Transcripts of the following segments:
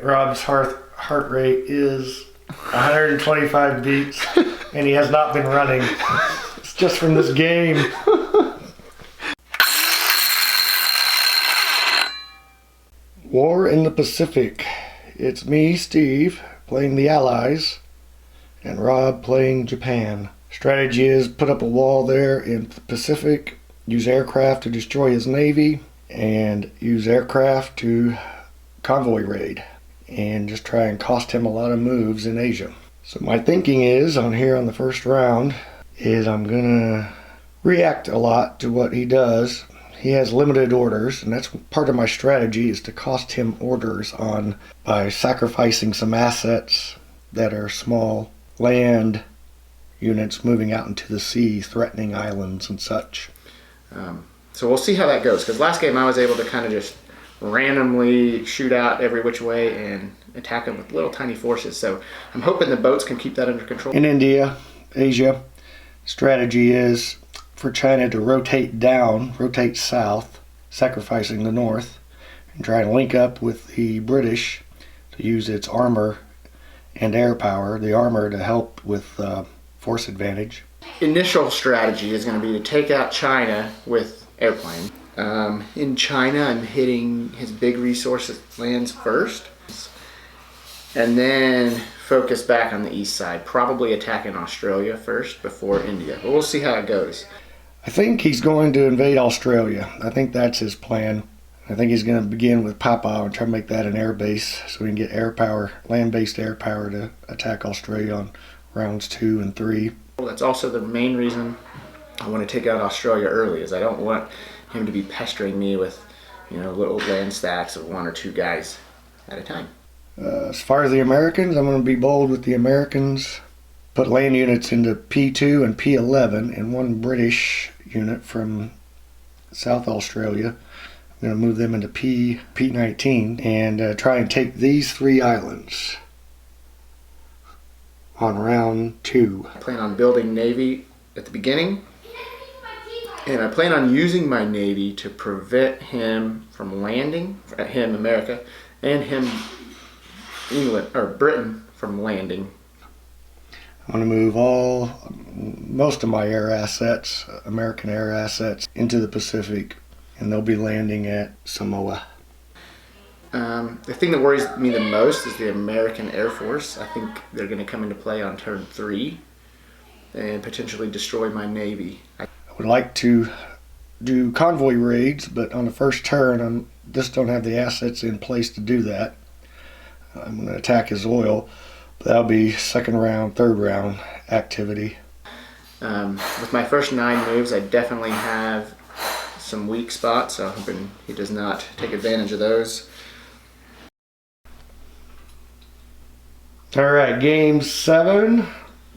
Rob's heart rate is 125 beats, and he has not been running. It's just from this game. War in the Pacific. It's me, Steve, playing the Allies, and Rob playing Japan. Strategy is put up a wall there in the Pacific, use aircraft to destroy his navy, and use aircraft to convoy raid, and just try and cost him a lot of moves in Asia. So my thinking is, on here on the first round, is I'm gonna react a lot to what he does. He has limited orders, and that's part of my strategy, is to cost him orders on by sacrificing some assets that are small land units moving out into the sea, threatening islands and such. So we'll see how that goes, because last game I was able to kind of just randomly shoot out every which way and attack them with little tiny forces. So I'm hoping the boats can keep that under control. In India, Asia, strategy is for China to rotate south, sacrificing the north, and try and link up with the British to use its armor and air power, the armor to help with force advantage. Initial strategy is going to be to take out China with airplane. In China, I'm hitting his big resource lands first, and then focus back on the east side, probably attacking Australia first before India. But we'll see how it goes. I think he's going to invade Australia. I think that's his plan. I think he's going to begin with Papua and try to make that an air base so we can get air power, land-based air power to attack Australia on rounds 2 and 3. Well, that's also the main reason I want to take out Australia early, is I don't want him to be pestering me with, little land stacks of 1 or 2 guys at a time. As far as the Americans, I'm going to be bold with the Americans. Put land units into P2 and P11 and 1 British unit from South Australia. I'm going to move them into P19 and try and take these 3 islands on round 2. I plan on building Navy at the beginning, and I plan on using my Navy to prevent him from landing, him America, and him England or Britain from landing. I'm going to move most of my air assets, American air assets, into the Pacific, and they'll be landing at Samoa. The thing that worries me the most is the American Air Force. I think they're going to come into play on turn 3 and potentially destroy my Navy. I would like to do convoy raids, but on the first turn I just don't have the assets in place to do that. I'm going to attack his oil. That'll be second round, third round activity. With my first 9 moves, I definitely have some weak spots, so I'm hoping he does not take advantage of those. Alright, game 7,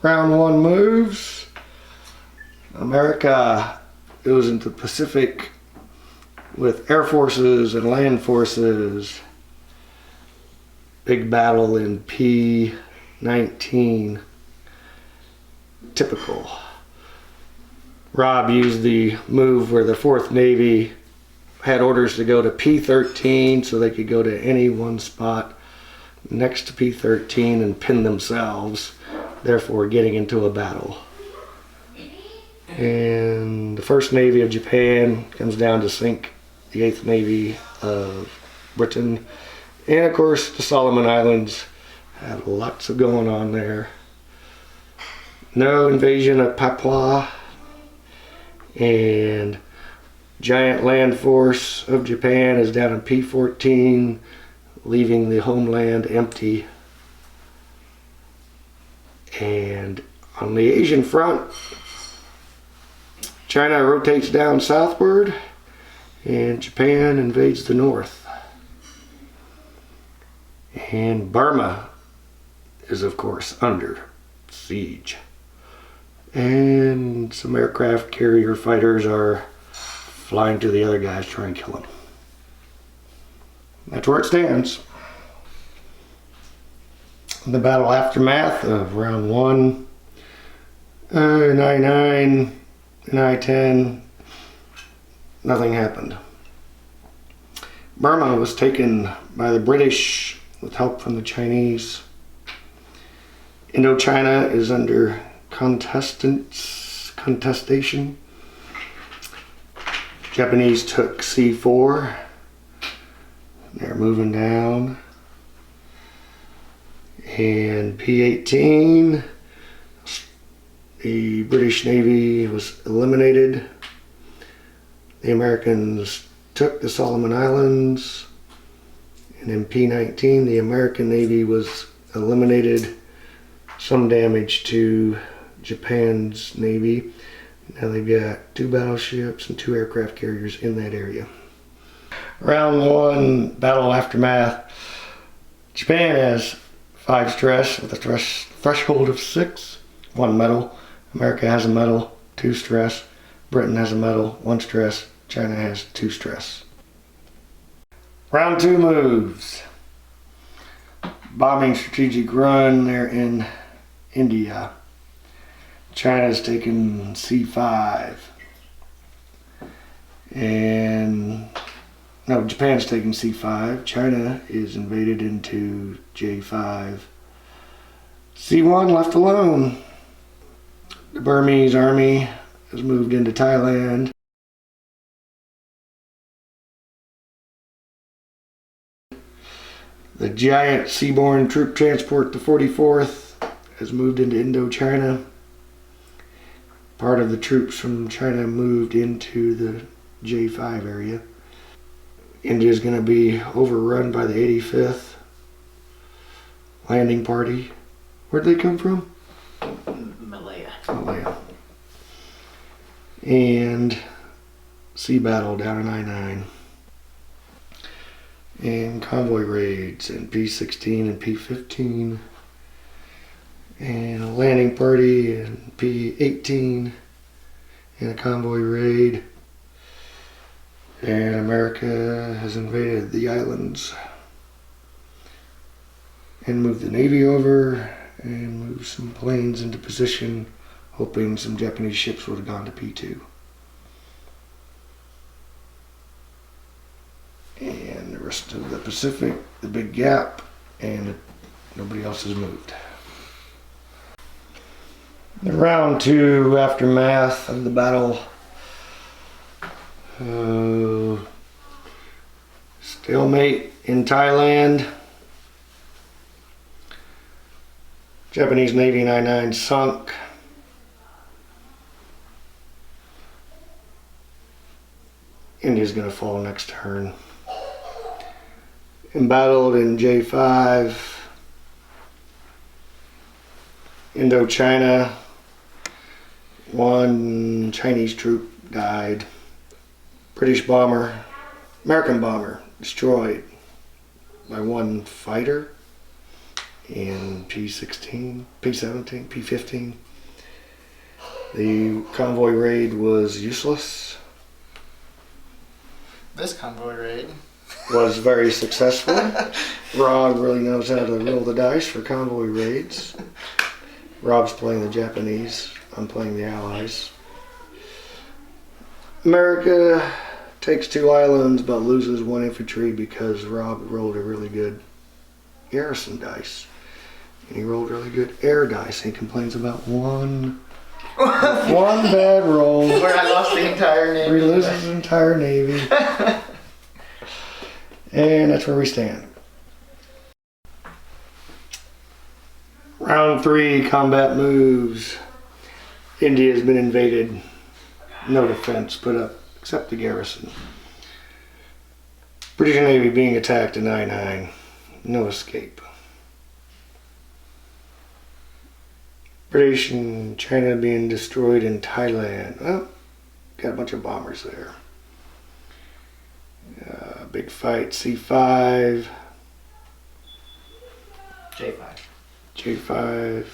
round 1 moves. America goes into the Pacific with air forces and land forces. Big battle in P19. Typical. Rob used the move where the 4th Navy had orders to go to P13 so they could go to any one spot next to P13 and pin themselves, therefore getting into a battle. And the 1st Navy of Japan comes down to sink the 8th Navy of Britain. And of course the Solomon Islands have lots of going on there. No invasion of Papua, and giant land force of Japan is down in P14, leaving the homeland empty. And on the Asian front, China rotates down southward and Japan invades the north. And Burma is of course under siege. And some aircraft carrier fighters are flying to the other guys trying to kill them. That's where it stands. The battle aftermath of round 1, and I-9 and I-10, nothing happened. Burma was taken by the British with help from the Chinese. Indochina is under contestation. Japanese took C4. They're moving down. And P-18, the British Navy was eliminated. The Americans took the Solomon Islands. And in P-19, the American Navy was eliminated. Some damage to Japan's Navy. Now they've got 2 battleships and 2 aircraft carriers in that area. Round 1, battle aftermath. Japan has 5 stress with a threshold of 6, 1 medal. America has a medal, 2 stress. Britain has a medal, 1 stress. China has 2 stress. Round 2 moves. Bombing strategic run there in India. China's taken C5. Japan's taken C5. China is invaded into J5. C1 left alone. The Burmese army has moved into Thailand. The giant seaborne troop transport, the 44th, has moved into Indochina. Part of the troops from China moved into the J5 area. India is going to be overrun by the 85th landing party. Where'd they come from? Malaya. Malaya. And sea battle down in I-9. And convoy raids in P-16 and P-15. And a landing party in P-18. And a convoy raid. And America has invaded the islands. And moved the Navy over. And moved some planes into position, hoping some Japanese ships would have gone to P2. And the rest of the Pacific, the big gap, and nobody else has moved. The round 2 aftermath of the battle. Stalemate in Thailand. Japanese Navy in I-9 sunk. India's going to fall next turn. Embattled in J5. Indochina. 1 Chinese troop died. American bomber destroyed by 1 fighter in P-16, P-17, P-15. The convoy raid was useless. This convoy raid Was very successful. Rob really knows how to roll the dice for convoy raids. Rob's playing the Japanese. I'm playing the Allies. America takes 2 islands but loses 1 infantry because Rob rolled a really good garrison dice. And he rolled really good air dice. He complains about one bad roll. where I lost the entire Navy. Where he loses his entire Navy. And that's where we stand. Round 3, combat moves. India has been invaded. No defense put up except the garrison. British Navy being attacked in I-9. No escape. British and China being destroyed in Thailand. Well, got a bunch of bombers there. Big fight, C5. J5.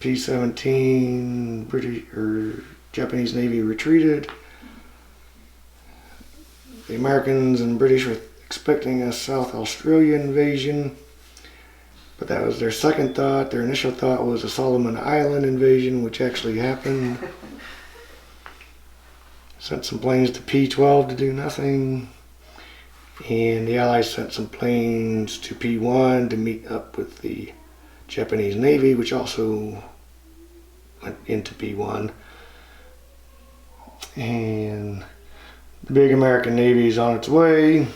P-17. British or Japanese Navy retreated. The Americans and British were expecting a South Australia invasion, but that was their second thought. Their initial thought was a Solomon Island invasion, which actually happened. Sent some planes to P-12 to do nothing. And the Allies sent some planes to P1 to meet up with the Japanese Navy, which also went into P1. And the big American Navy is on its way.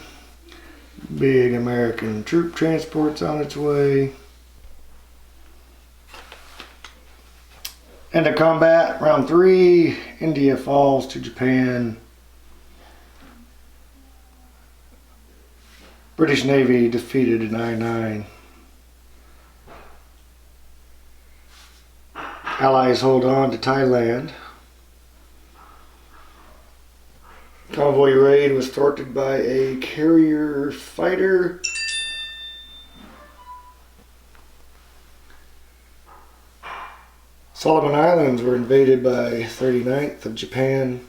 Big American troop transport's on its way. End of combat, round 3. India falls to Japan. British Navy defeated in I-9. Allies hold on to Thailand. Convoy raid was thwarted by a carrier fighter. Solomon Islands were invaded by 39th of Japan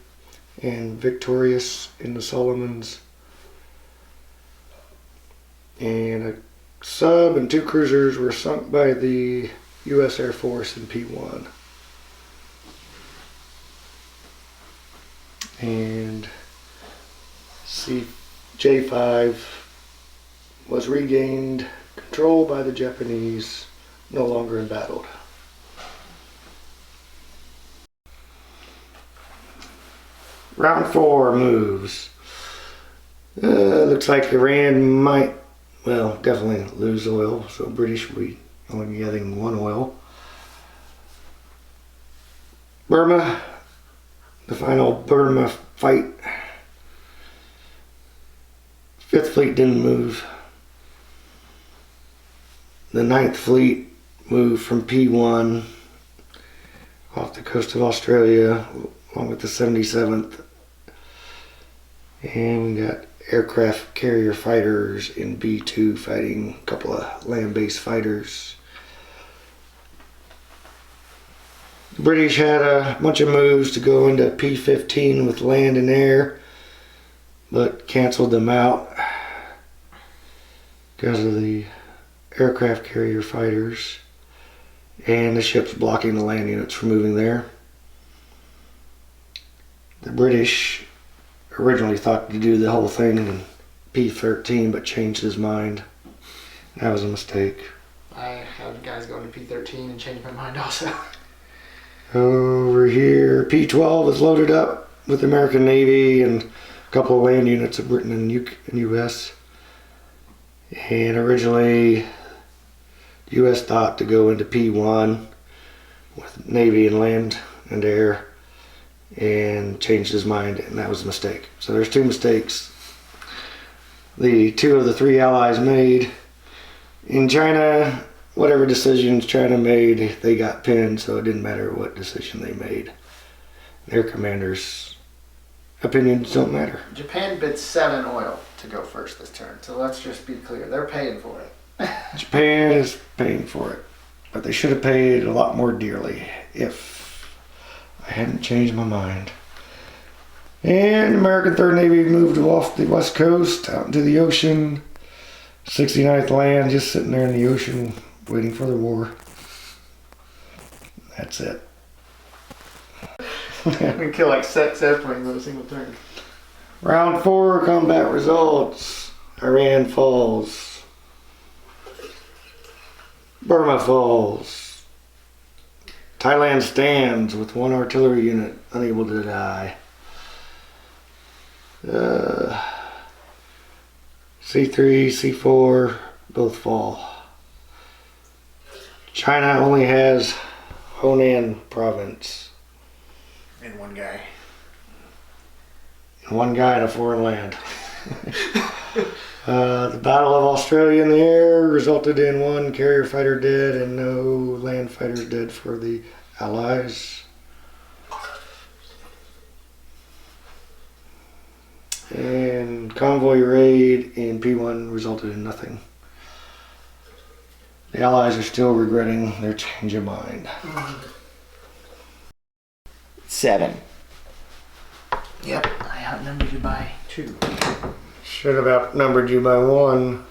and victorious in the Solomons. And a sub and 2 cruisers were sunk by the U.S. Air Force in P1. And J5 was regained control by the Japanese, no longer embattled. Round 4 moves. Looks like Iran might, well, definitely lose oil, so British will be only getting 1 oil. Burma, the final Burma fight. 5th Fleet didn't move. The 9th Fleet moved from P1 off the coast of Australia, along with the 77th. And we got aircraft carrier fighters in B2 fighting a couple of land-based fighters. The British had a bunch of moves to go into P15 with land and air, but canceled them out because of the aircraft carrier fighters and the ships blocking the land units from moving there. The British originally thought to do the whole thing in P13 but changed his mind. That was a mistake. I had guys going to P13 and changed my mind also. Over here, P12 is loaded up with the American Navy and a couple of land units of Britain and US. And originally, the US thought to go into P1 with Navy and land and air, and changed his mind, and that was a mistake. So there's 2 mistakes. The 2 of the 3 allies made. In China, whatever decisions China made, they got pinned, so it didn't matter what decision they made. Their commanders' opinions don't matter. Japan bid 7 oil to go first this turn, so let's just be clear. They're paying for it. Japan is paying for it, but they should have paid a lot more dearly if I hadn't changed my mind. And American 3rd Navy moved off the west coast out into the ocean. 69th land just sitting there in the ocean waiting for the war. That's it. We can kill like 6 airplanes in a single turn. Round 4 combat results. Iran falls. Burma falls. Thailand stands with 1 artillery unit unable to die. C3, C4 both fall. China only has Honan province. And 1 guy. And 1 guy in a foreign land. The Battle of Australia in the air resulted in 1 carrier fighter dead and no land fighters dead for the Allies. And convoy raid in P1 resulted in nothing. The Allies are still regretting their change of mind. 7. Yep, I outnumbered you by 2. Should have outnumbered you by 1.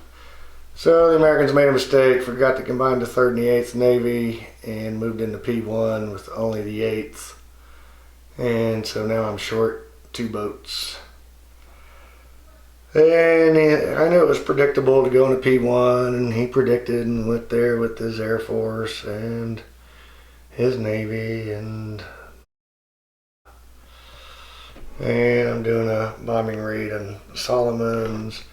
So the Americans made a mistake, forgot to combine the 3rd and the 8th Navy, and moved into P1 with only the 8th. And so now I'm short 2 boats. And I knew it was predictable to go into P1, and he predicted and went there with his Air Force and his Navy, and I'm doing a bombing raid on Solomons.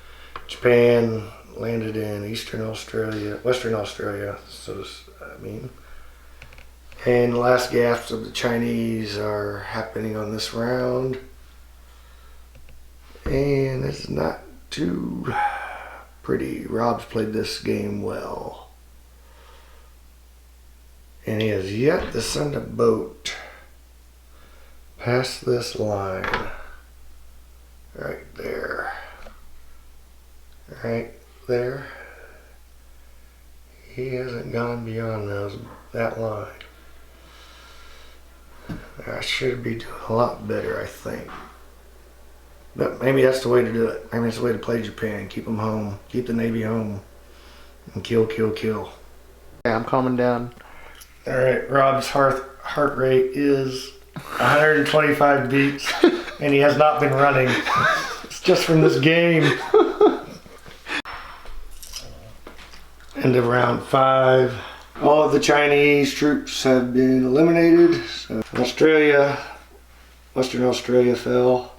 Japan landed in Western Australia, and the last gasps of the Chinese are happening on this round. And it's not too pretty. Rob's played this game well. And he has yet to send a boat past this line. Right there. Right there. He hasn't gone beyond that line. I should be doing a lot better, I think. But maybe that's the way to do it. Maybe that's the way to play Japan. Keep them home. Keep the Navy home. And kill. Yeah, I'm calming down. Alright, Rob's heart rate is 125 beats. And he has not been running. It's just from this game. End of round 5. All of the Chinese troops have been eliminated. So Western Australia fell.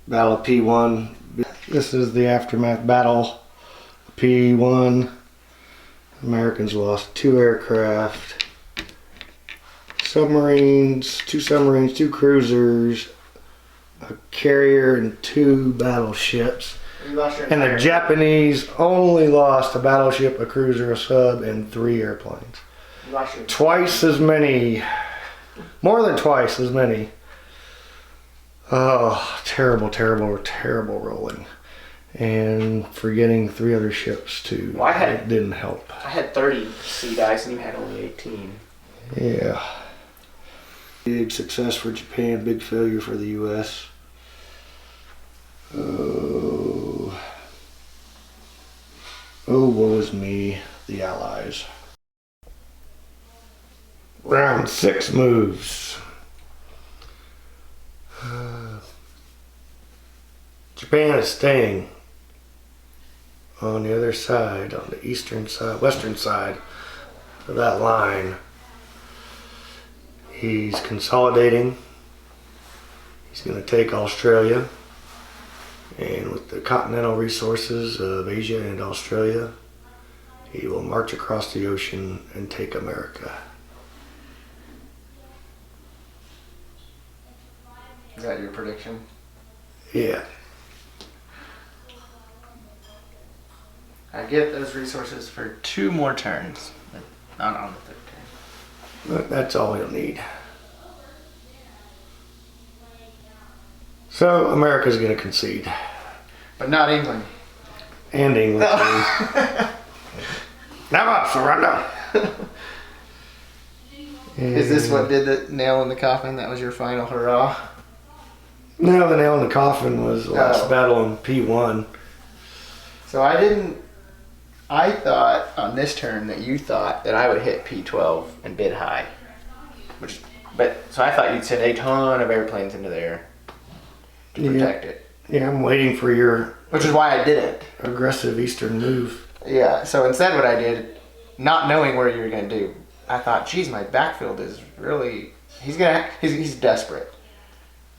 Battle of P1. This is the aftermath battle. P1. Americans lost 2 aircraft, submarines, 2 cruisers, a carrier, and 2 battleships. And the Japanese only lost a battleship, a cruiser, a sub, and 3 airplanes. Twice as many. More than twice as many. Oh, terrible rolling. And forgetting 3 other ships too. Well, it didn't help. I had 30 sea dice and you had only 18. Yeah. Big success for Japan, big failure for the US. Oh, woe is me, the Allies. Round 6 moves. Japan is staying on the other side, on the western side of that line. He's consolidating. He's going to take Australia, and with the continental resources of Asia and Australia, he will march across the ocean and take America. Is that your prediction? Yeah. I get those resources for 2 more turns, but not on the 3rd turn. But that's all he'll need. So America's going to concede. But not England. And England. Never surrender. Is this what did the nail in the coffin? That was your final hurrah? No, the nail in the coffin was the last battle in P1. So I thought on this turn that you thought that I would hit P12 and bid high. So I thought you'd send a ton of airplanes into there to protect it. Yeah, I'm waiting for your... Which is why I didn't. Aggressive eastern move. Yeah, so instead what I did, not knowing where you were going to do, I thought, geez, my backfield is really... He's desperate.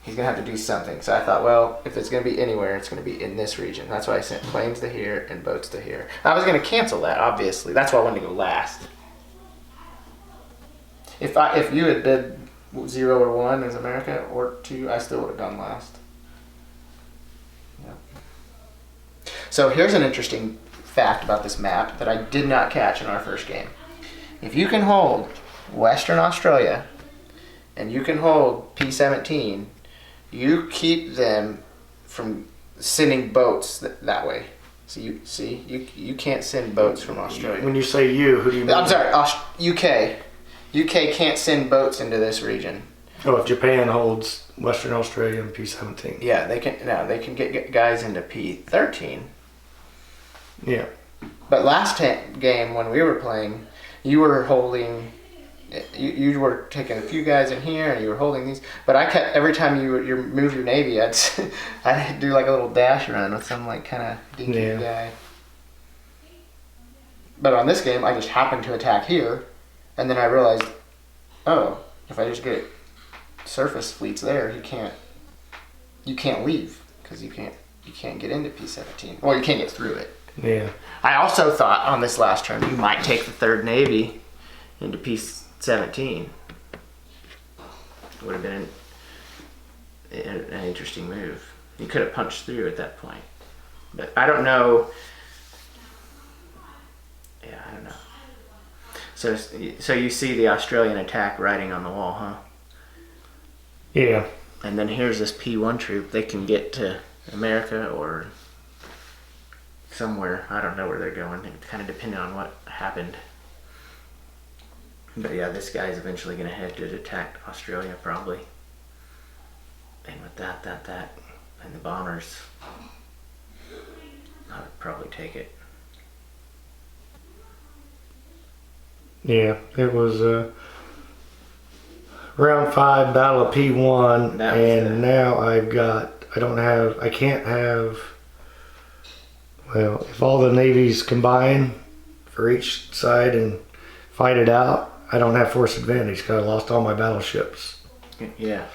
He's going to have to do something. So I thought, well, if it's going to be anywhere, it's going to be in this region. That's why I sent planes to here and boats to here. I was going to cancel that, obviously. That's why I wanted to go last. If you had bid 0 or 1 as America, or 2, I still would have gone last. Yeah. So here's an interesting fact about this map that I did not catch in our first game. If you can hold Western Australia and you can hold P-17, you keep them from sending boats that way. So you can't send boats from Australia. When you say you, who do you mean? I'm sorry, UK. UK can't send boats into this region. Oh, if Japan holds Western Australia and P-17. Yeah, they can get guys into P-13. Yeah. But last game when we were playing, you were holding You were taking a few guys in here and you were holding these, but I kept every time you move your navy, I'd do like a little dash run with some like kind of dinky guy. But on this game, I just happened to attack here, and then I realized, oh, if I just get surface fleets there, you can't leave because you can't get into P-17. Well, you can't get through it. Yeah. I also thought on this last turn you might take the 3rd Navy into P-17. Would have been an interesting move. You could have punched through at that point, but I don't know. Yeah, I don't know. So you see the Australian attack writing on the wall, huh? Yeah. And then here's this P1 troop. They can get to America or somewhere. I don't know where they're going. It kind of depending on what happened. But yeah, this guy's eventually going to head to attack Australia probably. And with that, and the bombers, I would probably take it. Yeah, it was round 5, Battle of P1, and now I can't have, well, if all the navies combine for each side and fight it out, I don't have force advantage because I lost all my battleships. Yeah.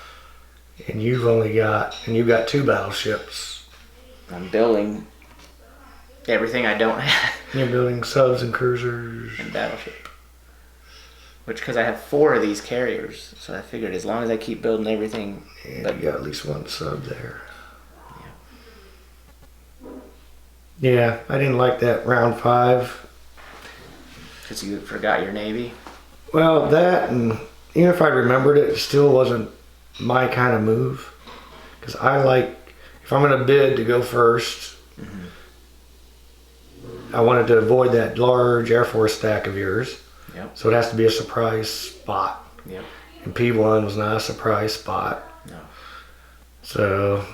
And you've got 2 battleships. I'm building everything I don't have. You're building subs and cruisers. And battleship. Which, because I have 4 of these carriers, so I figured as long as I keep building everything. And you got at least 1 sub there. Yeah. Yeah, I didn't like that round 5. Because you forgot your navy? Well, that, and even if I remembered it, it still wasn't my kind of move. Because I like, if I'm going to bid to go first, I wanted to avoid that large Air Force stack of yours. Yep. So it has to be a surprise spot. Yep. And P1 was not a surprise spot. No. So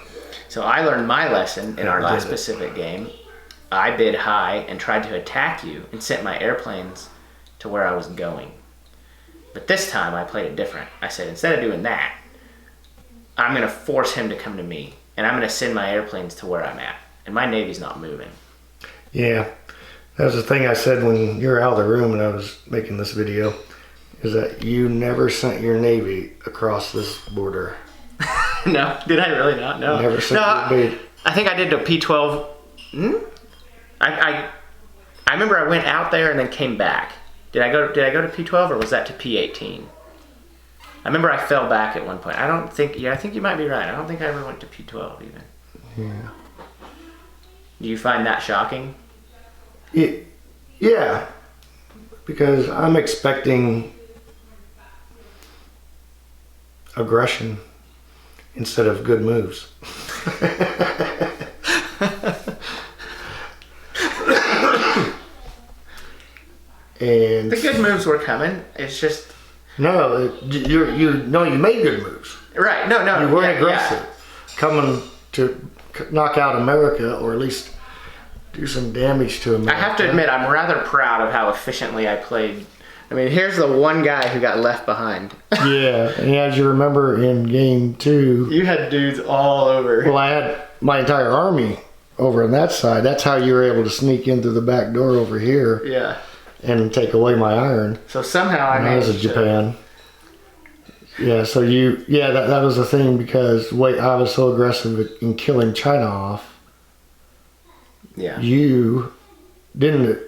I learned my lesson in our last Pacific game. I bid high and tried to attack you and sent my airplanes to where I was going. But this time I played it different. I said, instead of doing that, I'm going to force him to come to me. And I'm going to send my airplanes to where I'm at. And my navy's not moving. yeah, that was the thing I said when you were out of the room and I was making this video, is that you never sent your navy across this border. No, did I really not? No. Never sent your bid. I think I did to P12. I remember I went out there and then came back. Did I go to P12 or was that to P18? I remember I fell back at one point. I think you might be right. I don't think I ever went to P12 even. Yeah. Do you find that shocking? Yeah, because I'm expecting aggression instead of good moves. And The good moves were coming. It's just no, you made good moves. right. No, You weren't aggressive, coming to knock out America or at least do some damage to America. I have to admit, I'm rather proud of how efficiently I played. I mean, here's the one guy who got left behind. Yeah, and as you remember in game 2, You had dudes all over. well, I had my entire army over on that side. That's how you were able to sneak in through the back door over here Yeah. and take away my iron. So somehow I When I was in managed to. Japan. Yeah, so that was the thing because I was so aggressive in killing China off. Yeah. You didn't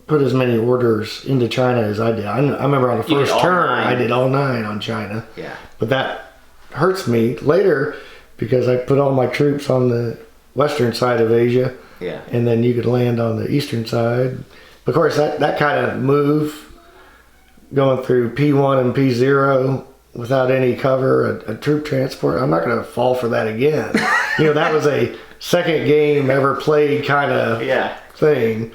put as many orders into China as I did. I remember on the You did first all turn, 9. I did all 9 on China. Yeah. But that hurts me later because I put all my troops on the western side of Asia, Yeah. and then you could land on the eastern side. Of course, that kind of move, going through P1 and P0 without any cover, a troop transport, I'm not going to fall for that again. That was a second game ever played kind of Yeah. thing.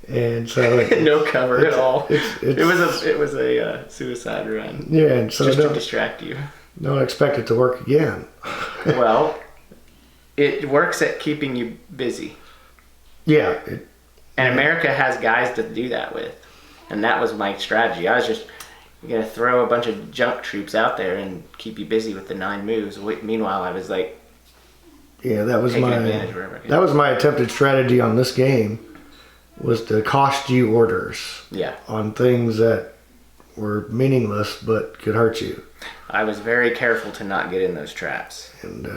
And so No cover at all. it's- It was a suicide run. yeah, and so Just to don't, distract you. don't expect it to work again. Well, it works at keeping you busy. Yeah, And America has guys to do that with. And that was my strategy. I was just You gotta throw a bunch of junk troops out there and keep you busy with the 9 moves. Meanwhile, I was like, Yeah, that was taking my advantage wherever I could. that was my attempted strategy on this game, was to cost you orders Yeah. on things that were meaningless but could hurt you. I was very careful to not get in those traps. And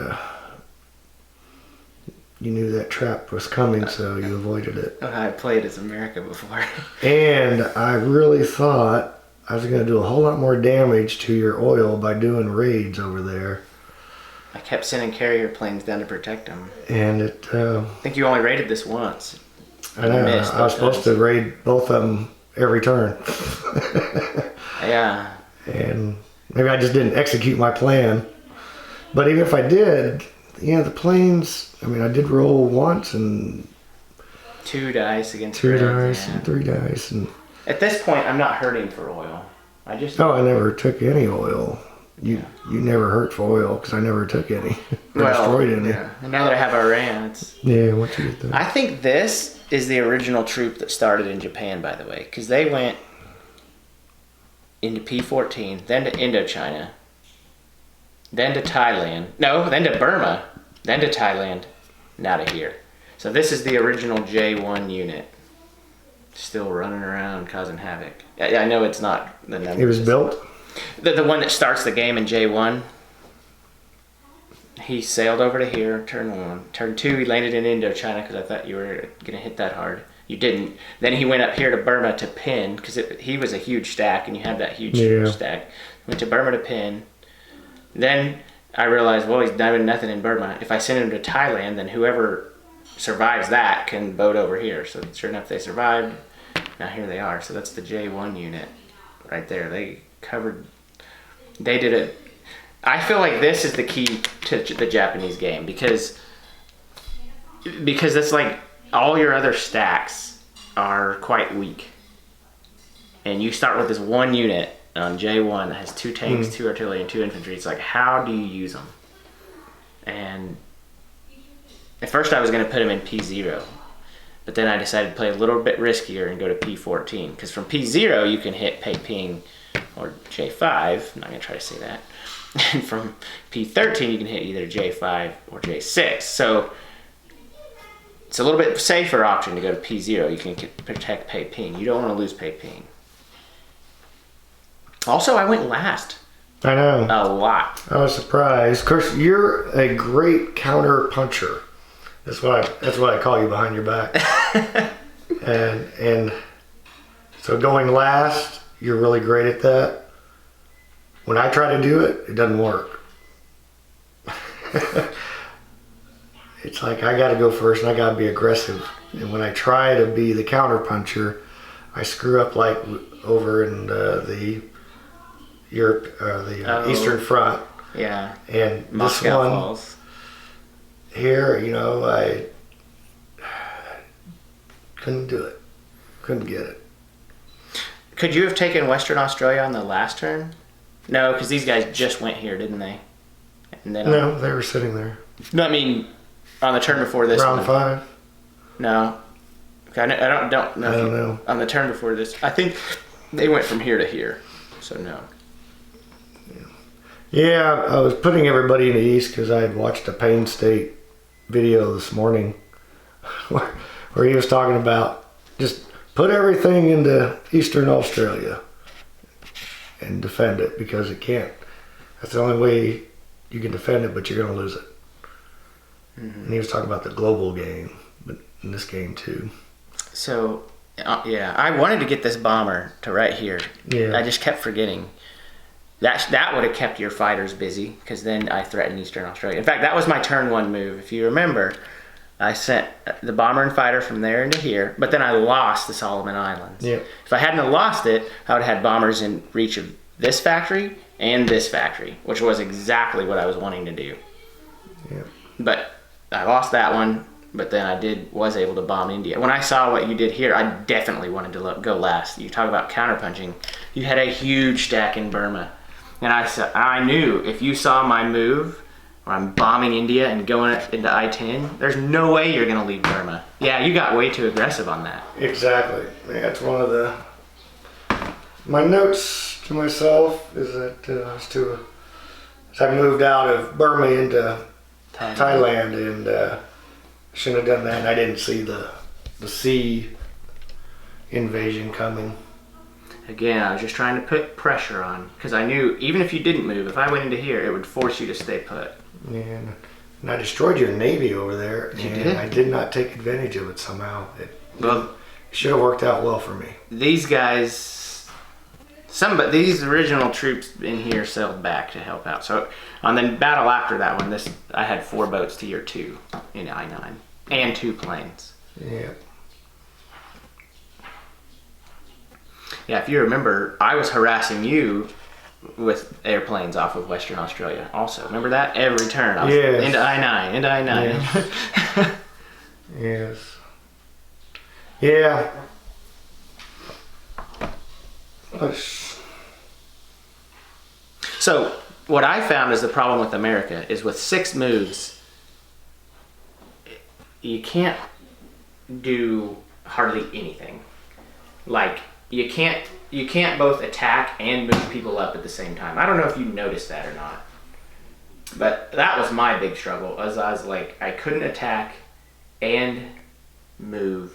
you knew that trap was coming, so you avoided it. I played as America before. And I really thought I was going to do a whole lot more damage to your oil by doing raids over there. I kept sending carrier planes down to protect them. And it, I think you only raided this once. I know, missed I was both supposed to raid both of them every turn. Yeah. And maybe I just didn't execute my plan. But even if I did, yeah, the planes, I mean, I did roll once and 2 dice against 2 raids, dice yeah. and 3 dice. And At this point, I'm not hurting for oil. I just no, I never took any oil. You never hurt for oil because I never took any. Or destroyed any. Yeah. And now that I have Iran, it's. Yeah, once you get that. I think this is the original troop that started in Japan, by the way, because they went into P14, then to Indochina, then to Thailand. No, then to Burma, then to Thailand, now to here. So this is the original J1 unit, still running around causing havoc. I know it's not the number. It was built? The one that starts the game in J1. He sailed over to here, turn 1. Turn 2, he landed in Indochina because I thought you were going to hit that hard. You didn't. Then he went up here to Burma to pin because he was a huge stack and you had that huge stack. Went to Burma to pin. Then I realized, well, he's done nothing in Burma. If I send him to Thailand, then whoever survives that can boat over here. So sure enough, they survived. Now here they are. So that's the J1 unit right there. They covered. They did it. I feel like this is the key to the Japanese game because it's like all your other stacks are quite weak, and you start with this one unit on J1 that has 2 tanks, 2 artillery, and 2 infantry. It's like, how do you use them? And at first I was going to put them in P0, but then I decided to play a little bit riskier and go to P14 because from P0 you can hit Peiping or J5. I'm not going to try to say that. And from P13 you can hit either J5 or J6. So it's a little bit safer option to go to P0. You can protect Peiping. You don't want to lose Peiping. Also, I went last. I know. A lot. I was surprised. Of course, you're a great counter puncher. That's what I call you behind your back. and so going last, you're really great at that. When I try to do it, it doesn't work. It's like I got to go first and I got to be aggressive. And when I try to be the counter puncher, I screw up like over in the Europe, Eastern Front. Yeah. And Moscow this one Falls. here, I couldn't do it. Couldn't get it. Could you have taken Western Australia on the last turn? No, because these guys just went here, didn't they? And then No, they were sitting there. No, I mean on the turn before this Round one. 5. No. I don't know. I don't know. On the turn before this, I think they went from here to here. So no. Yeah, I was putting everybody in the East because I had watched a Payne State video this morning where he was talking about just put everything into Eastern Australia and defend it because it can't. That's the only way you can defend it, but you're going to lose it. Mm-hmm. And he was talking about the global game, but in this game too. So, yeah, I wanted to get this bomber to right here. Yeah. I just kept forgetting. That would have kept your fighters busy because then I threatened Eastern Australia. In fact, that was my turn 1 move. If you remember, I sent the bomber and fighter from there into here, but then I lost the Solomon Islands. Yeah. If I hadn't have lost it, I would have had bombers in reach of this factory and this factory, which was exactly what I was wanting to do. Yeah. But I lost that one, but then I was able to bomb India. When I saw what you did here, I definitely wanted to go last. You talk about counterpunching. You had a huge stack in Burma. And I knew if you saw my move, where I'm bombing India and going into I-10, there's no way you're going to leave Burma. Yeah, you got way too aggressive on that. Exactly. Yeah, it's one of my notes to myself is that as I moved out of Burma into Thailand, and shouldn't have done that. And I didn't see the sea invasion coming. Again, I was just trying to put pressure on because I knew even if you didn't move, if I went into here, it would force you to stay put. And I destroyed your navy over there, You and did? I did not take advantage of it somehow. It Well, should have worked out well for me. these guys, these original troops in here sailed back to help out. So on the battle after that one, I had 4 boats to your 2 in I-9 and 2 planes. Yeah. Yeah, if you remember, I was harassing you with airplanes off of Western Australia also. Remember that? Every turn. I was Yes. into I-9, into I-9. Yes. Yeah. So what I found is the problem with America is with 6 moves, you can't do hardly anything. Like you can't both attack and move people up at the same time. I don't know if you noticed that or not, but that was my big struggle. As I was like, I couldn't attack and move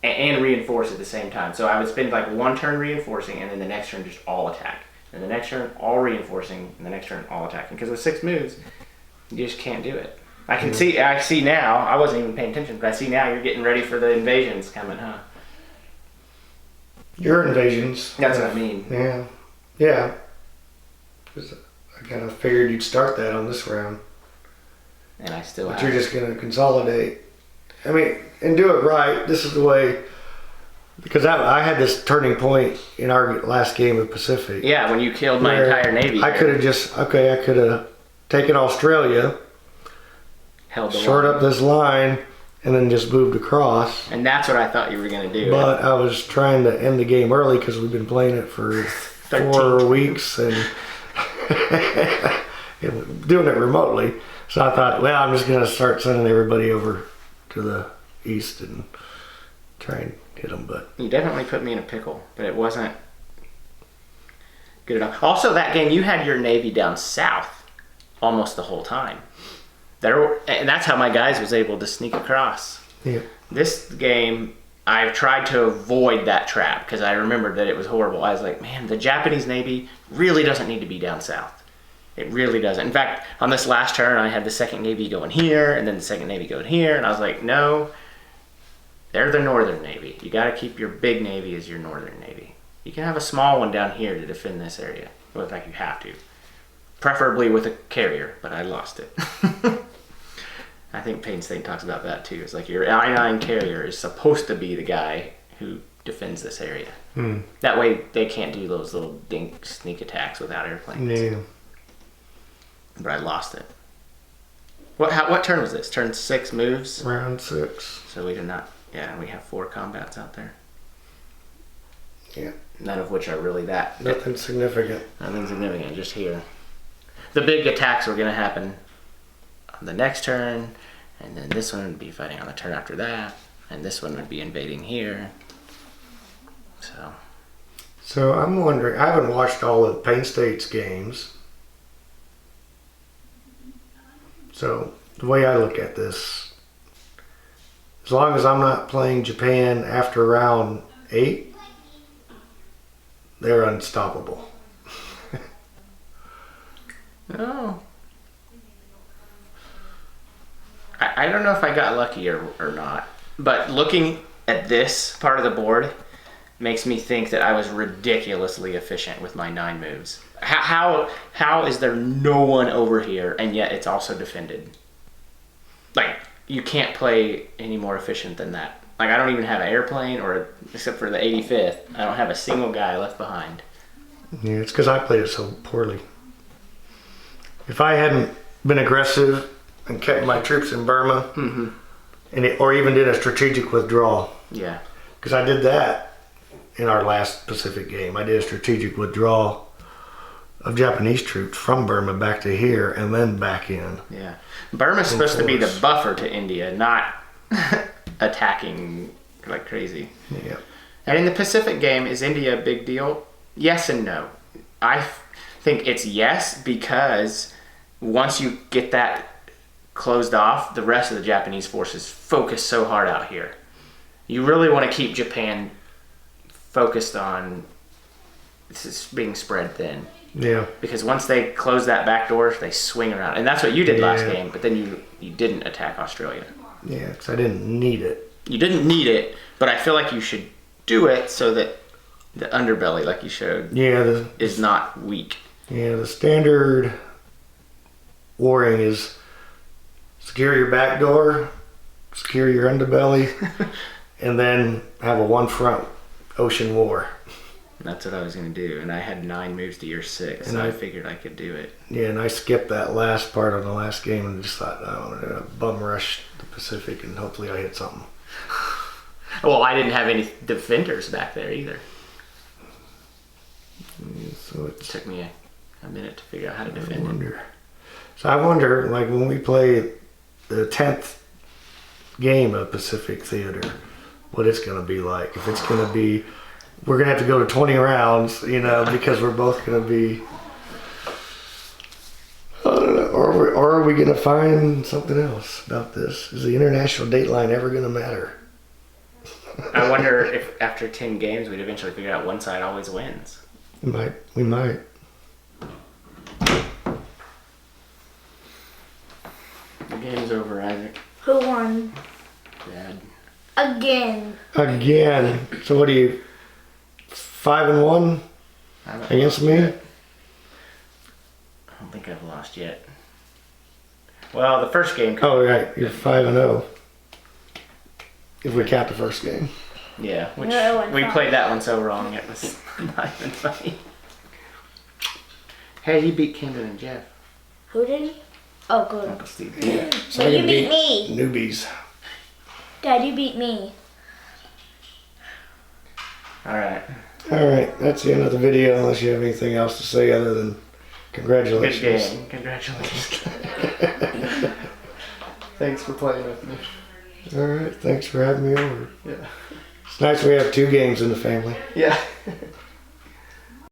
and reinforce at the same time. So I would spend like 1 turn reinforcing, and then the next turn just all attack, and the next turn all reinforcing, and the next turn all attacking. Because with 6 moves, you just can't do it. I see now. I wasn't even paying attention, but I see now you're getting ready for the invasions coming, huh? Your invasions. That's what I mean. Yeah. Yeah. 'Cause I kind of figured you'd start that on this round. And I still But have. you're just going to consolidate. I mean, and do it right. This is the way. Because I had this turning point in our last game of Pacific. Yeah, when you killed my where entire navy. I could have taken Australia, held the short line. up this line, and then just moved across. And that's what I thought you were going to do. But I was trying to end the game early because we've been playing it for 4 weeks and doing it remotely. So I thought, well, I'm just going to start sending everybody over to the east and try and hit them. But You definitely put me in a pickle, but it wasn't good enough. Also, that game, you had your navy down south almost the whole time. And that's how my guys was able to sneak across. yeah, This game, I've tried to avoid that trap because I remembered that it was horrible. I was like, man, the Japanese Navy really doesn't need to be down south. It really doesn't. In fact, on this last turn, I had the second Navy going here and then the second Navy going here. And I was like, no, they're the Northern Navy. You got to keep your big Navy as your Northern Navy. You can have a small one down here to defend this area. Well, in fact, you have to. Preferably with a carrier, but I lost it. I think Payne State talks about that too. It's like your I-9 carrier is supposed to be the guy who defends this area. That way they can't do those little dink sneak attacks without airplanes. yeah. But I lost it. What turn was this? Turn 6 moves? Round 6. So we did not. Yeah, we have 4 combats out there. Yeah, None of which are really that. nothing significant. Nothing significant, just here. The big attacks were going to happen on the next turn, and then this one would be fighting on the turn after that, and this one would be invading here. So I'm wondering, I haven't watched all of Payne State's games. So the way I look at this, as long as I'm not playing Japan after round 8, they're unstoppable. Oh. I don't know if I got lucky or not, but looking at this part of the board makes me think that I was ridiculously efficient with my 9 moves. How is there no one over here and yet it's also defended? Like, you can't play any more efficient than that. Like, I don't even have an airplane, or except for the 85th, I don't have a single guy left behind. Yeah, it's because I played it so poorly. If I hadn't been aggressive and kept my troops in Burma, or even did a strategic withdrawal, Yeah. because I did that in our last Pacific game. I did a strategic withdrawal of Japanese troops from Burma back to here and then back in. Yeah. Burma's supposed to be the force. buffer to India, not attacking like crazy. Yeah. And in the Pacific game, is India a big deal? yes and no. I think it's yes because once you get that closed off, the rest of the Japanese forces focus so hard out here. You really want to keep Japan focused on being spread thin. Yeah. Because once they close that back door, they swing around. And that's what you did last Yeah. game, but then you didn't attack Australia. Yeah, because I didn't need it. You didn't need it, but I feel like you should do it so that the underbelly, like you showed, Yeah, is not weak. the standard warring is secure your back door, secure your underbelly, and then have a one front ocean war. That's what I was going to do, and I had 9 moves to your 6, And so I I- figured I could do it. Yeah, and I skipped that last part on the last game and just thought, oh, I'm gonna bum rush the Pacific and hopefully I hit something. Well, I didn't have any defenders back there either. So It it's took me a minute to figure out how to I defend it. wonder. So I wonder, like when we play the 10th game of Pacific Theater, what it's gonna be like. If it's gonna be, we're gonna have to go to 20 rounds, because we're both gonna be. I don't know. Or are we gonna find something else about this? Is the international date line ever gonna matter? I wonder if after 10 games we'd eventually figure out one side always wins. We might. The game's over, Isaac. Who won? Dad. Again. Again. So what are you? 5-1 I haven't against lost me? yet. I don't think I've lost yet. Well, the first game. Oh right, you're 5-0. If we count the first game. Yeah, which No, I went we five. played that one so wrong it was not even funny. Hey, you beat Camden and Jeff. Who did he? Oh, good. Uncle Steve. So But I you can beat me. Newbies. Dad, you beat me. All right. All right, that's the end of the video. Unless you have anything else to say other than Good congratulations. game. Congratulations. Thanks for playing with me. All right, thanks for having me over. Yeah. It's nice we have 2 games in the family. Yeah.